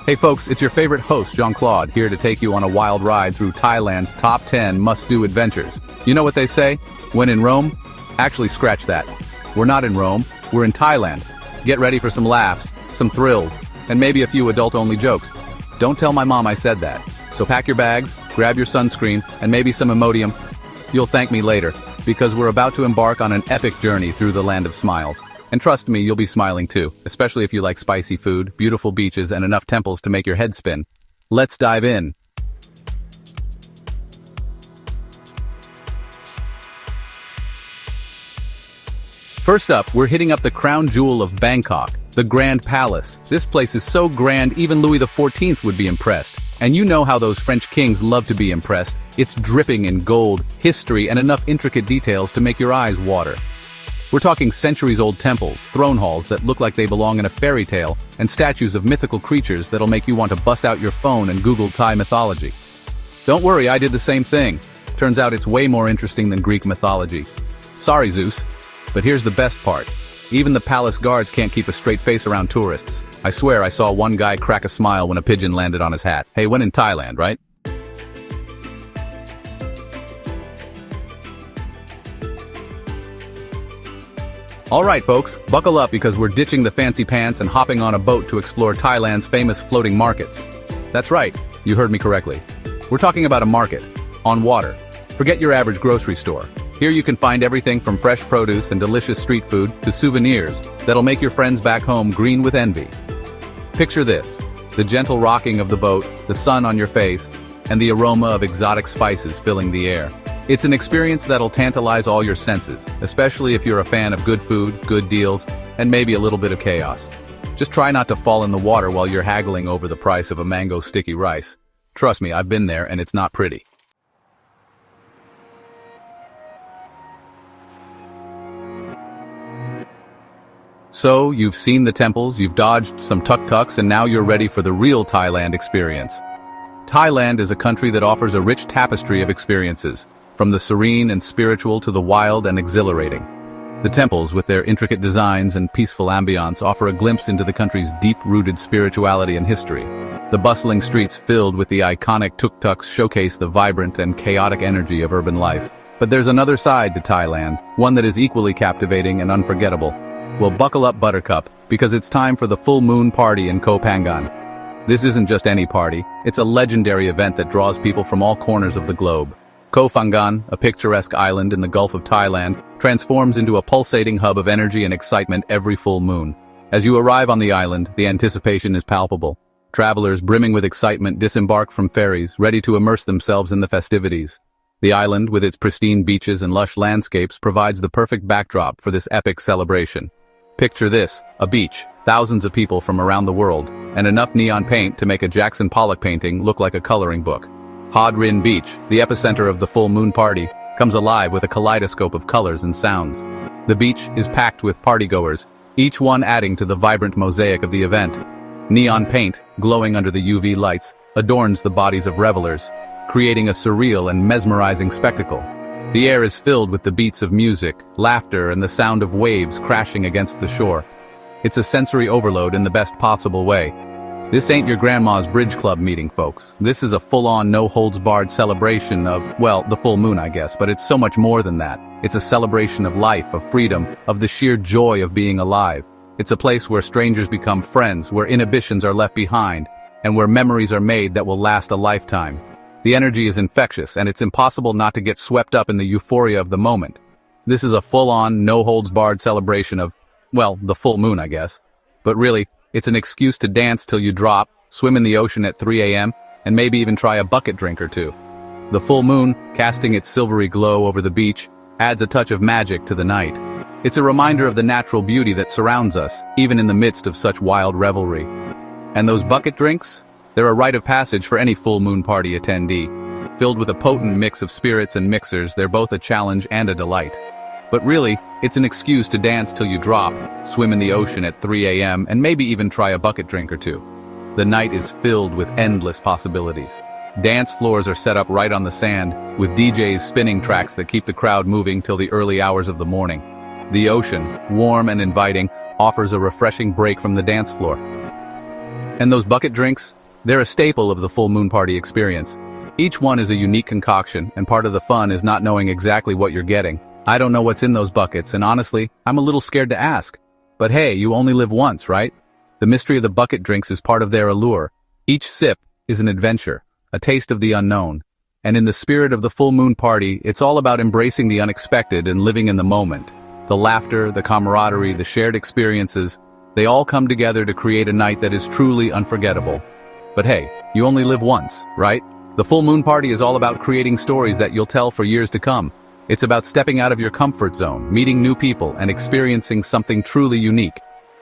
Hey folks, it's your favorite host, Jean-Claude, here to take you on a wild ride through Thailand's top 10 must-do adventures. You know what they say? When in Rome? Actually, scratch that. We're not in Rome, we're in Thailand. Get ready for some laughs, some thrills, and maybe a few adult-only jokes. Don't tell my mom I said that. So pack your bags, grab your sunscreen, and maybe some Imodium. You'll thank me later, because we're about to embark on an epic journey through the land of smiles. And trust me, you'll be smiling too, especially if you like spicy food, beautiful beaches, and enough temples to make your head spin. Let's dive in. First up, we're hitting up the crown jewel of Bangkok, the Grand Palace. This place is so grand, even Louis XIV would be impressed. And you know how those French kings love to be impressed. It's dripping in gold, history, and enough intricate details to make your eyes water. We're talking centuries-old temples, throne halls that look like they belong in a fairy tale, and statues of mythical creatures that'll make you want to bust out your phone and Google Thai mythology. Don't worry, I did the same thing. Turns out it's way more interesting than Greek mythology. Sorry, Zeus. But here's the best part. Even the palace guards can't keep a straight face around tourists. I swear I saw one guy crack a smile when a pigeon landed on his hat. Hey, when in Thailand, right? Alright folks, buckle up because we're ditching the fancy pants and hopping on a boat to explore Thailand's famous floating markets. That's right, you heard me correctly. We're talking about a market, on water. Forget your average grocery store. Here you can find everything from fresh produce and delicious street food to souvenirs that'll make your friends back home green with envy. Picture this, the gentle rocking of the boat, the sun on your face, and the aroma of exotic spices filling the air. It's an experience that'll tantalize all your senses, especially if you're a fan of good food, good deals, and maybe a little bit of chaos. Just try not to fall in the water while you're haggling over the price of a mango sticky rice. Trust me, I've been there and it's not pretty. So, you've seen the temples, you've dodged some tuk-tuks, and now you're ready for the real Thailand experience. Thailand is a country that offers a rich tapestry of experiences, from the serene and spiritual to the wild and exhilarating. The temples, with their intricate designs and peaceful ambiance, offer a glimpse into the country's deep-rooted spirituality and history. The bustling streets filled with the iconic tuk-tuks showcase the vibrant and chaotic energy of urban life. But there's another side to Thailand, one that is equally captivating and unforgettable. Well, buckle up, Buttercup, because it's time for the full moon party in Koh Phangan. This isn't just any party, it's a legendary event that draws people from all corners of the globe. Koh Phangan, a picturesque island in the Gulf of Thailand, transforms into a pulsating hub of energy and excitement every full moon. As you arrive on the island, the anticipation is palpable. Travelers brimming with excitement disembark from ferries, ready to immerse themselves in the festivities. The island, with its pristine beaches and lush landscapes, provides the perfect backdrop for this epic celebration. Picture this, a beach, thousands of people from around the world, and enough neon paint to make a Jackson Pollock painting look like a coloring book. Hod Rin Beach, the epicenter of the full moon party, comes alive with a kaleidoscope of colors and sounds. The beach is packed with partygoers, each one adding to the vibrant mosaic of the event. Neon paint, glowing under the UV lights, adorns the bodies of revelers, creating a surreal and mesmerizing spectacle. The air is filled with the beats of music, laughter, and the sound of waves crashing against the shore. It's a sensory overload in the best possible way. This ain't your grandma's bridge club meeting, folks. This is a full-on, no-holds-barred celebration of, well, the full moon, I guess, but it's so much more than that. It's a celebration of life, of freedom, of the sheer joy of being alive. It's a place where strangers become friends, where inhibitions are left behind, and where memories are made that will last a lifetime. The energy is infectious, and it's impossible not to get swept up in the euphoria of the moment. This is a full-on, no-holds-barred celebration of, well, the full moon, I guess. But really, it's an excuse to dance till you drop, swim in the ocean at 3 a.m., and maybe even try a bucket drink or two. The full moon, casting its silvery glow over the beach, adds a touch of magic to the night. It's a reminder of the natural beauty that surrounds us, even in the midst of such wild revelry. And those bucket drinks? They're a rite of passage for any full moon party attendee. Filled with a potent mix of spirits and mixers, they're both a challenge and a delight. But really, it's an excuse to dance till you drop, swim in the ocean at 3 a.m., and maybe even try a bucket drink or two. The night is filled with endless possibilities. Dance floors are set up right on the sand, with DJs spinning tracks that keep the crowd moving till the early hours of the morning. The ocean, warm and inviting, offers a refreshing break from the dance floor. And those bucket drinks? They're a staple of the full moon party experience. Each one is a unique concoction, and part of the fun is not knowing exactly what you're getting. I don't know what's in those buckets, and honestly, I'm a little scared to ask. But hey, you only live once, right? The mystery of the bucket drinks is part of their allure. Each sip is an adventure, a taste of the unknown. And in the spirit of the full moon party, it's all about embracing the unexpected and living in the moment. The laughter, the camaraderie, the shared experiences, they all come together to create a night that is truly unforgettable. But hey, you only live once, right? The full moon party is all about creating stories that you'll tell for years to come. It's about stepping out of your comfort zone, meeting new people, and experiencing something truly unique.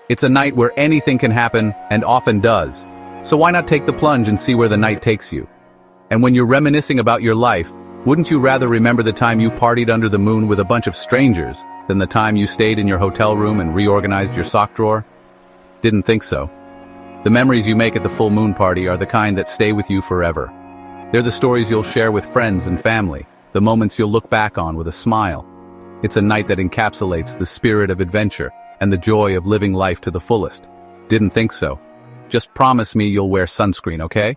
It's a night where anything can happen, and often does. So why not take the plunge and see where the night takes you? And when you're reminiscing about your life, wouldn't you rather remember the time you partied under the moon with a bunch of strangers than the time you stayed in your hotel room and reorganized your sock drawer? Didn't think so. The memories you make at the full moon party are the kind that stay with you forever. They're the stories you'll share with friends and family, the moments you'll look back on with a smile. It's a night that encapsulates the spirit of adventure and the joy of living life to the fullest. Didn't think so. Just promise me you'll wear sunscreen, okay?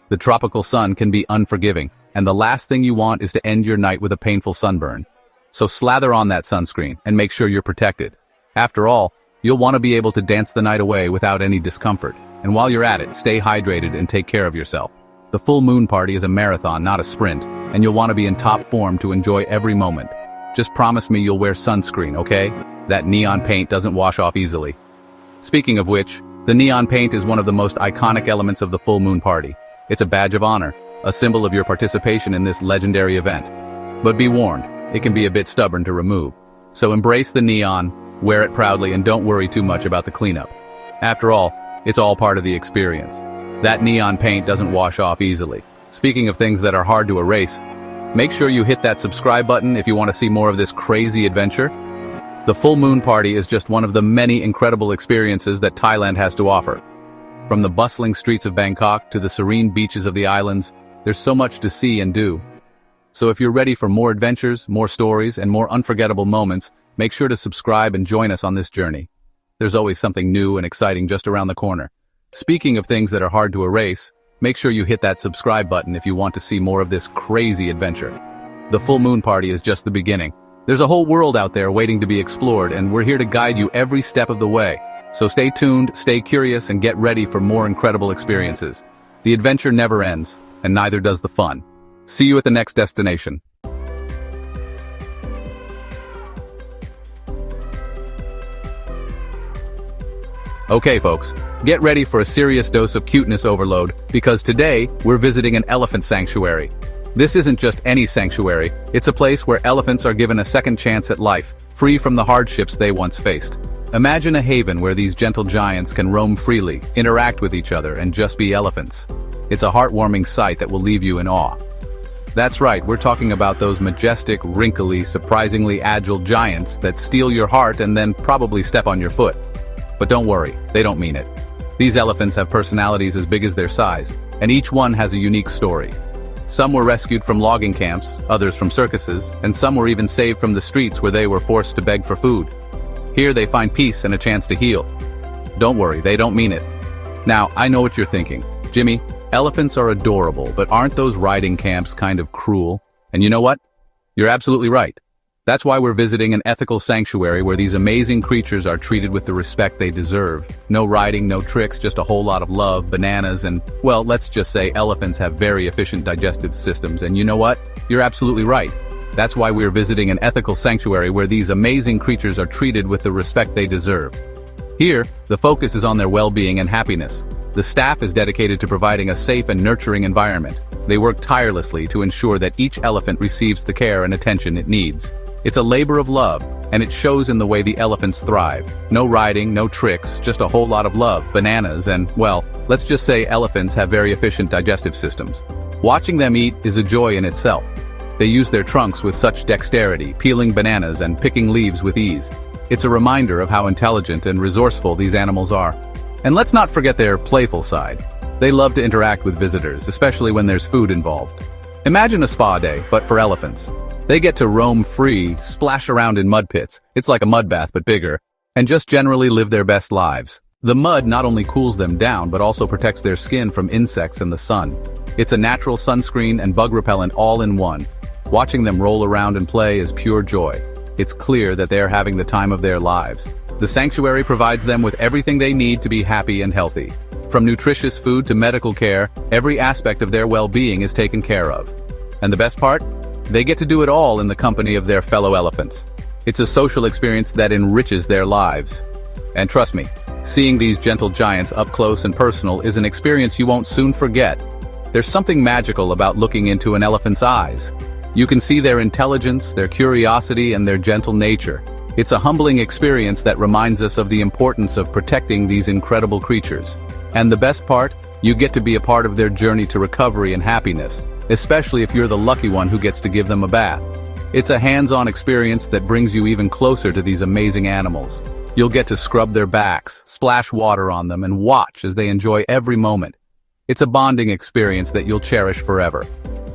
The tropical sun can be unforgiving, and the last thing you want is to end your night with a painful sunburn. So slather on that sunscreen and make sure you're protected. After all, you'll want to be able to dance the night away without any discomfort. And while you're at it, stay hydrated and take care of yourself. The full moon party is a marathon, not a sprint, and you'll want to be in top form to enjoy every moment. Just promise me you'll wear sunscreen, okay? That neon paint doesn't wash off easily. Speaking of which, the neon paint is one of the most iconic elements of the full moon party. It's a badge of honor, a symbol of your participation in this legendary event. But be warned, it can be a bit stubborn to remove. So embrace the neon, wear it proudly, and don't worry too much about the cleanup. After all, it's all part of the experience. That neon paint doesn't wash off easily. Speaking of things that are hard to erase, make sure you hit that subscribe button if you want to see more of this crazy adventure. The full moon party is just one of the many incredible experiences that Thailand has to offer. From the bustling streets of Bangkok to the serene beaches of the islands, there's so much to see and do. So if you're ready for more adventures, more stories, and more unforgettable moments, make sure to subscribe and join us on this journey. There's always something new and exciting just around the corner. Speaking of things that are hard to erase, make sure you hit that subscribe button if you want to see more of this crazy adventure. The full moon party is just the beginning. There's a whole world out there waiting to be explored, and we're here to guide you every step of the way. So stay tuned, stay curious, and get ready for more incredible experiences. The adventure never ends, and neither does the fun. See you at the next destination. Okay folks, get ready for a serious dose of cuteness overload, because today, we're visiting an elephant sanctuary. This isn't just any sanctuary, it's a place where elephants are given a second chance at life, free from the hardships they once faced. Imagine a haven where these gentle giants can roam freely, interact with each other, and just be elephants. It's a heartwarming sight that will leave you in awe. That's right, we're talking about those majestic, wrinkly, surprisingly agile giants that steal your heart and then probably step on your foot. But don't worry, they don't mean it. These elephants have personalities as big as their size, and each one has a unique story. Some were rescued from logging camps, others from circuses, and some were even saved from the streets where they were forced to beg for food. Here they find peace and a chance to heal. Don't worry, they don't mean it. Now, I know what you're thinking. Jimmy, elephants are adorable, but aren't those riding camps kind of cruel? And you know what? You're absolutely right. That's why we're visiting an ethical sanctuary where these amazing creatures are treated with the respect they deserve. No riding, no tricks, just a whole lot of love, bananas, and, well, let's just say elephants have very efficient digestive systems. And you know what? You're absolutely right. That's why we're visiting an ethical sanctuary where these amazing creatures are treated with the respect they deserve. Here, the focus is on their well-being and happiness. The staff is dedicated to providing a safe and nurturing environment. They work tirelessly to ensure that each elephant receives the care and attention it needs. It's a labor of love, and it shows in the way the elephants thrive. No riding, no tricks, just a whole lot of love, bananas, and, well, let's just say elephants have very efficient digestive systems. Watching them eat is a joy in itself. They use their trunks with such dexterity, peeling bananas and picking leaves with ease. It's a reminder of how intelligent and resourceful these animals are. And let's not forget their playful side. They love to interact with visitors, especially when there's food involved. Imagine a spa day, but for elephants. They get to roam free, splash around in mud pits, it's like a mud bath but bigger, and just generally live their best lives. The mud not only cools them down but also protects their skin from insects and the sun. It's a natural sunscreen and bug repellent all in one. Watching them roll around and play is pure joy. It's clear that they are having the time of their lives. The sanctuary provides them with everything they need to be happy and healthy. From nutritious food to medical care, every aspect of their well-being is taken care of. And the best part? They get to do it all in the company of their fellow elephants. It's a social experience that enriches their lives. And trust me, seeing these gentle giants up close and personal is an experience you won't soon forget. There's something magical about looking into an elephant's eyes. You can see their intelligence, their curiosity, and their gentle nature. It's a humbling experience that reminds us of the importance of protecting these incredible creatures. And the best part? You get to be a part of their journey to recovery and happiness, especially if you're the lucky one who gets to give them a bath. It's a hands-on experience that brings you even closer to these amazing animals. You'll get to scrub their backs, splash water on them, and watch as they enjoy every moment. It's a bonding experience that you'll cherish forever.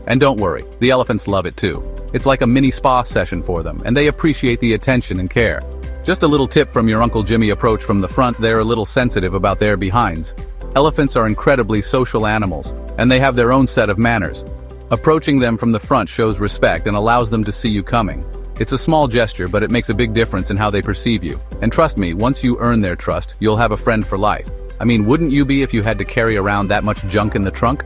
And don't worry, the elephants love it too. It's like a mini spa session for them, and they appreciate the attention and care. Just a little tip from your Uncle Jimmy: approach from the front, they're a little sensitive about their behinds. Elephants are incredibly social animals, and they have their own set of manners. Approaching them from the front shows respect and allows them to see you coming. It's a small gesture, but it makes a big difference in how they perceive you. And trust me, once you earn their trust, you'll have a friend for life. I mean, wouldn't you be if you had to carry around that much junk in the trunk?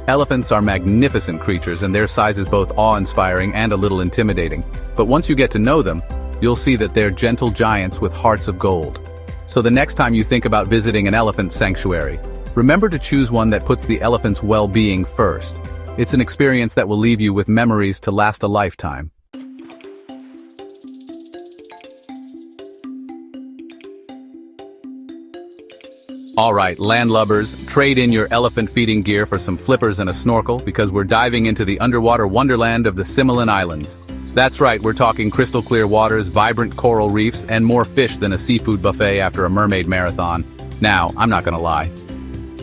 Elephants are magnificent creatures, and their size is both awe-inspiring and a little intimidating. But once you get to know them, you'll see that they're gentle giants with hearts of gold. So the next time you think about visiting an elephant sanctuary, remember to choose one that puts the elephant's well-being first. It's an experience that will leave you with memories to last a lifetime. Alright, landlubbers, trade in your elephant feeding gear for some flippers and a snorkel, because we're diving into the underwater wonderland of the Similan Islands. That's right, we're talking crystal clear waters, vibrant coral reefs, and more fish than a seafood buffet after a mermaid marathon. Now, I'm not gonna lie.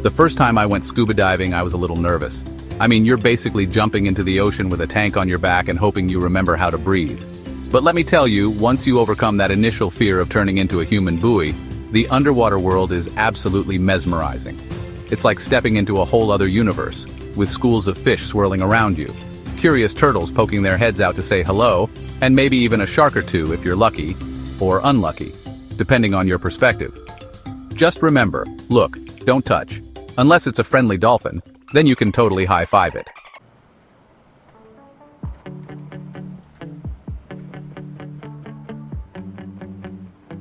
The first time I went scuba diving, I was a little nervous. I mean, you're basically jumping into the ocean with a tank on your back and hoping you remember how to breathe. But let me tell you, once you overcome that initial fear of turning into a human buoy, the underwater world is absolutely mesmerizing. It's like stepping into a whole other universe, with schools of fish swirling around you, curious turtles poking their heads out to say hello, and maybe even a shark or two if you're lucky, or unlucky, depending on your perspective. Just remember, look, don't touch. Unless it's a friendly dolphin, then you can totally high-five it.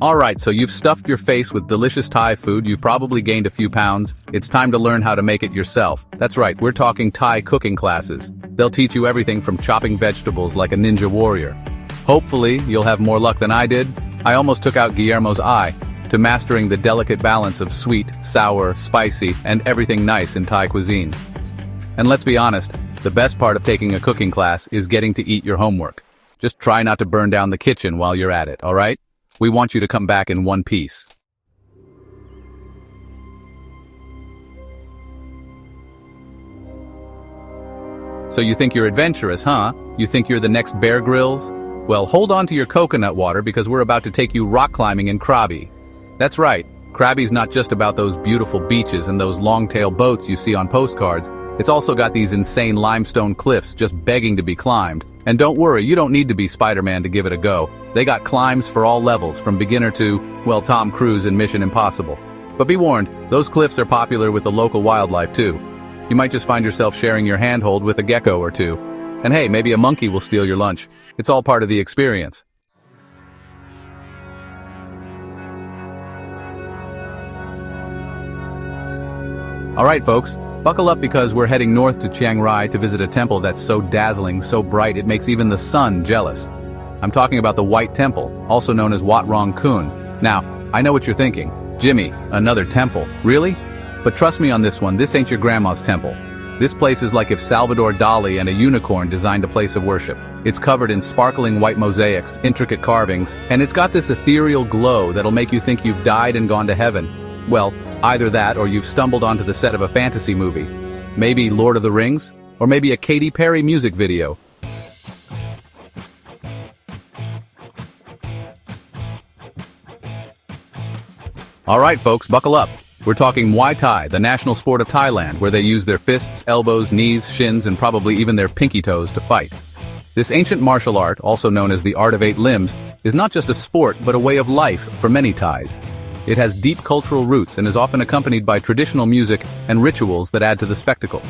Alright, so you've stuffed your face with delicious Thai food, you've probably gained a few pounds. It's time to learn how to make it yourself. That's right, we're talking Thai cooking classes. They'll teach you everything from chopping vegetables like a ninja warrior. Hopefully, you'll have more luck than I did. I almost took out Guillermo's eye, to mastering the delicate balance of sweet, sour, spicy, and everything nice in Thai cuisine. And let's be honest, the best part of taking a cooking class is getting to eat your homework. Just try not to burn down the kitchen while you're at it, alright? We want you to come back in one piece. So you think you're adventurous, huh? You think you're the next Bear Grylls? Well, hold on to your coconut water because we're about to take you rock climbing in Krabi. That's right, Krabi's not just about those beautiful beaches and those long-tail boats you see on postcards. It's also got these insane limestone cliffs just begging to be climbed. And don't worry, you don't need to be Spider-Man to give it a go. They got climbs for all levels, from beginner to, well, Tom Cruise in Mission Impossible. But be warned, those cliffs are popular with the local wildlife too. You might just find yourself sharing your handhold with a gecko or two. And hey, maybe a monkey will steal your lunch. It's all part of the experience. Alright folks, buckle up because we're heading north to Chiang Rai to visit a temple that's so dazzling, so bright it makes even the sun jealous. I'm talking about the White Temple, also known as Wat Rong Khun. Now, I know what you're thinking. Jimmy, another temple, really? But trust me on this one, this ain't your grandma's temple. This place is like if Salvador Dali and a unicorn designed a place of worship. It's covered in sparkling white mosaics, intricate carvings, and it's got this ethereal glow that'll make you think you've died and gone to heaven. Well, either that or you've stumbled onto the set of a fantasy movie. Maybe Lord of the Rings, or maybe a Katy Perry music video. Alright folks, buckle up. We're talking Muay Thai, the national sport of Thailand, where they use their fists, elbows, knees, shins, and probably even their pinky toes to fight. This ancient martial art, also known as the art of 8 limbs, is not just a sport but a way of life for many Thais. It has deep cultural roots and is often accompanied by traditional music and rituals that add to the spectacle.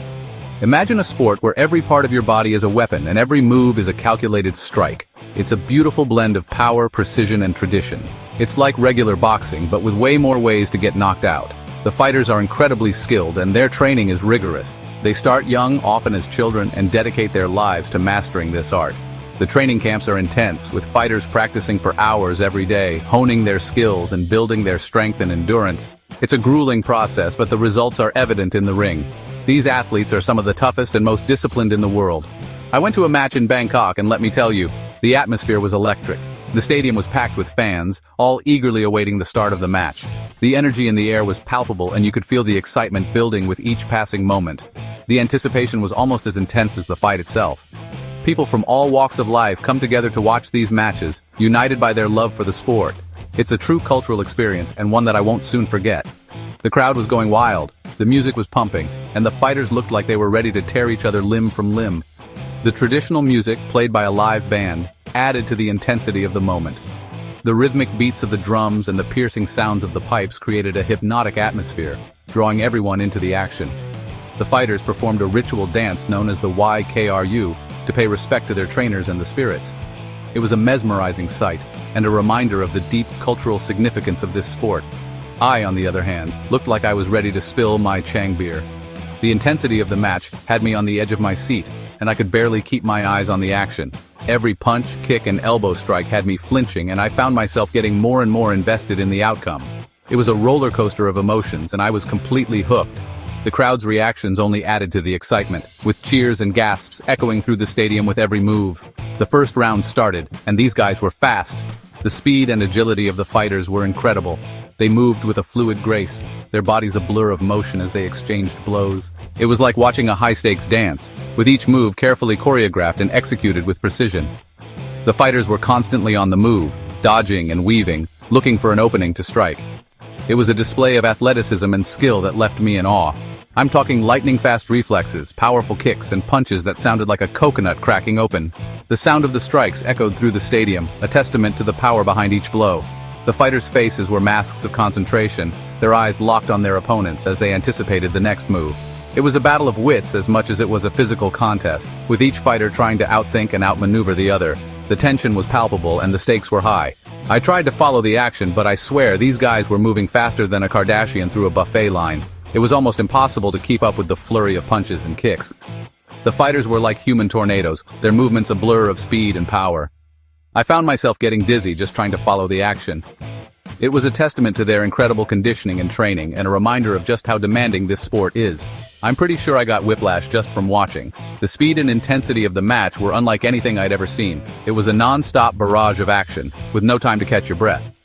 Imagine a sport where every part of your body is a weapon and every move is a calculated strike. It's a beautiful blend of power, precision, and tradition. It's like regular boxing, but with way more ways to get knocked out. The fighters are incredibly skilled and their training is rigorous. They start young, often as children, and dedicate their lives to mastering this art. The training camps are intense, with fighters practicing for hours every day, honing their skills and building their strength and endurance. It's a grueling process, but the results are evident in the ring. These athletes are some of the toughest and most disciplined in the world. I went to a match in Bangkok, and let me tell you, the atmosphere was electric. The stadium was packed with fans, all eagerly awaiting the start of the match. The energy in the air was palpable, and you could feel the excitement building with each passing moment. The anticipation was almost as intense as the fight itself. People from all walks of life come together to watch these matches, united by their love for the sport. It's a true cultural experience, and one that I won't soon forget. The crowd was going wild, the music was pumping, and the fighters looked like they were ready to tear each other limb from limb. The traditional music, played by a live band, added to the intensity of the moment. The rhythmic beats of the drums and the piercing sounds of the pipes created a hypnotic atmosphere, drawing everyone into the action. The fighters performed a ritual dance known as the YKRU to pay respect to their trainers and the spirits. It was a mesmerizing sight, and a reminder of the deep cultural significance of this sport. I, on the other hand, looked like I was ready to spill my Chang beer. The intensity of the match had me on the edge of my seat, and I could barely keep my eyes on the action. Every punch, kick, and elbow strike had me flinching, and I found myself getting more and more invested in the outcome. It was a roller coaster of emotions, and I was completely hooked. The crowd's reactions only added to the excitement, with cheers and gasps echoing through the stadium with every move. The first round started, and these guys were fast. The speed and agility of the fighters were incredible. They moved with a fluid grace, their bodies a blur of motion as they exchanged blows. It was like watching a high-stakes dance, with each move carefully choreographed and executed with precision. The fighters were constantly on the move, dodging and weaving, looking for an opening to strike. It was a display of athleticism and skill that left me in awe. I'm talking lightning-fast reflexes, powerful kicks, and punches that sounded like a coconut cracking open. The sound of the strikes echoed through the stadium, a testament to the power behind each blow. The fighters' faces were masks of concentration, their eyes locked on their opponents as they anticipated the next move. It was a battle of wits as much as it was a physical contest, with each fighter trying to outthink and outmaneuver the other. The tension was palpable and the stakes were high. I tried to follow the action, but I swear these guys were moving faster than a Kardashian through a buffet line. It was almost impossible to keep up with the flurry of punches and kicks. The fighters were like human tornadoes, their movements a blur of speed and power. I found myself getting dizzy just trying to follow the action. It was a testament to their incredible conditioning and training, and a reminder of just how demanding this sport is. I'm pretty sure I got whiplash just from watching. The speed and intensity of the match were unlike anything I'd ever seen. It was a non-stop barrage of action, with no time to catch your breath.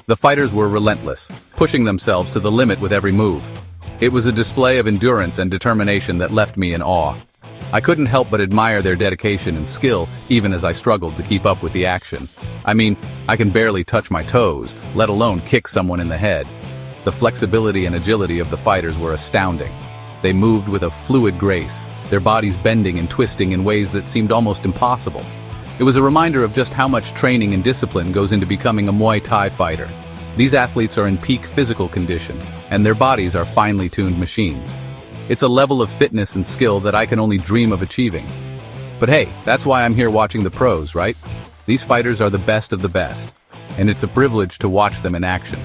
The fighters were relentless, pushing themselves to the limit with every move. It was a display of endurance and determination that left me in awe. I couldn't help but admire their dedication and skill, even as I struggled to keep up with the action. I mean, I can barely touch my toes, let alone kick someone in the head. The flexibility and agility of the fighters were astounding. They moved with a fluid grace, their bodies bending and twisting in ways that seemed almost impossible. It was a reminder of just how much training and discipline goes into becoming a Muay Thai fighter. These athletes are in peak physical condition, and their bodies are finely tuned machines. It's a level of fitness and skill that I can only dream of achieving. But hey, that's why I'm here watching the pros, right? These fighters are the best of the best, and it's a privilege to watch them in action.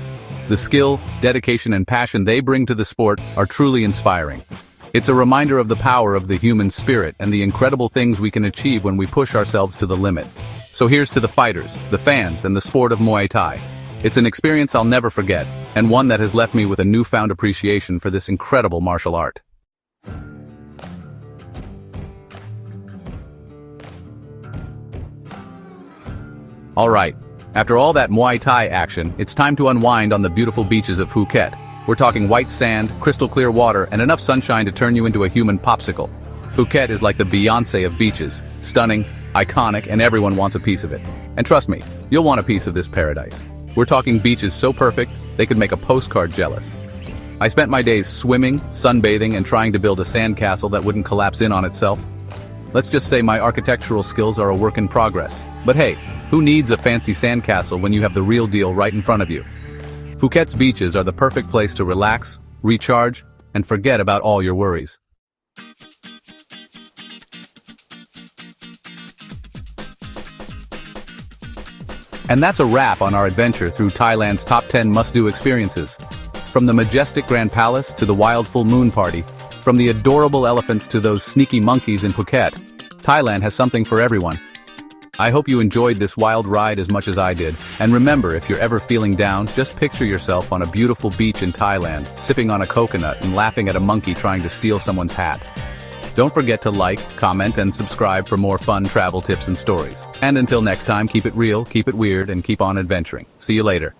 The skill, dedication, and passion they bring to the sport are truly inspiring. It's a reminder of the power of the human spirit and the incredible things we can achieve when we push ourselves to the limit. So here's to the fighters, the fans, and the sport of Muay Thai. It's an experience I'll never forget, and one that has left me with a newfound appreciation for this incredible martial art. Alright, after all that Muay Thai action, it's time to unwind on the beautiful beaches of Phuket. We're talking white sand, crystal clear water, and enough sunshine to turn you into a human popsicle. Phuket is like the Beyoncé of beaches, stunning, iconic, and everyone wants a piece of it. And trust me, you'll want a piece of this paradise. We're talking beaches so perfect, they could make a postcard jealous. I spent my days swimming, sunbathing, and trying to build a sandcastle that wouldn't collapse in on itself. Let's just say my architectural skills are a work in progress. But hey, who needs a fancy sandcastle when you have the real deal right in front of you? Phuket's beaches are the perfect place to relax, recharge, and forget about all your worries. And that's a wrap on our adventure through Thailand's top 10 must-do experiences. From the majestic Grand Palace to the wild full moon party, from the adorable elephants to those sneaky monkeys in Phuket, Thailand has something for everyone. I hope you enjoyed this wild ride as much as I did. And remember, if you're ever feeling down, just picture yourself on a beautiful beach in Thailand, sipping on a coconut and laughing at a monkey trying to steal someone's hat. Don't forget to like, comment, and subscribe for more fun travel tips and stories. And until next time, keep it real, keep it weird, and keep on adventuring. See you later.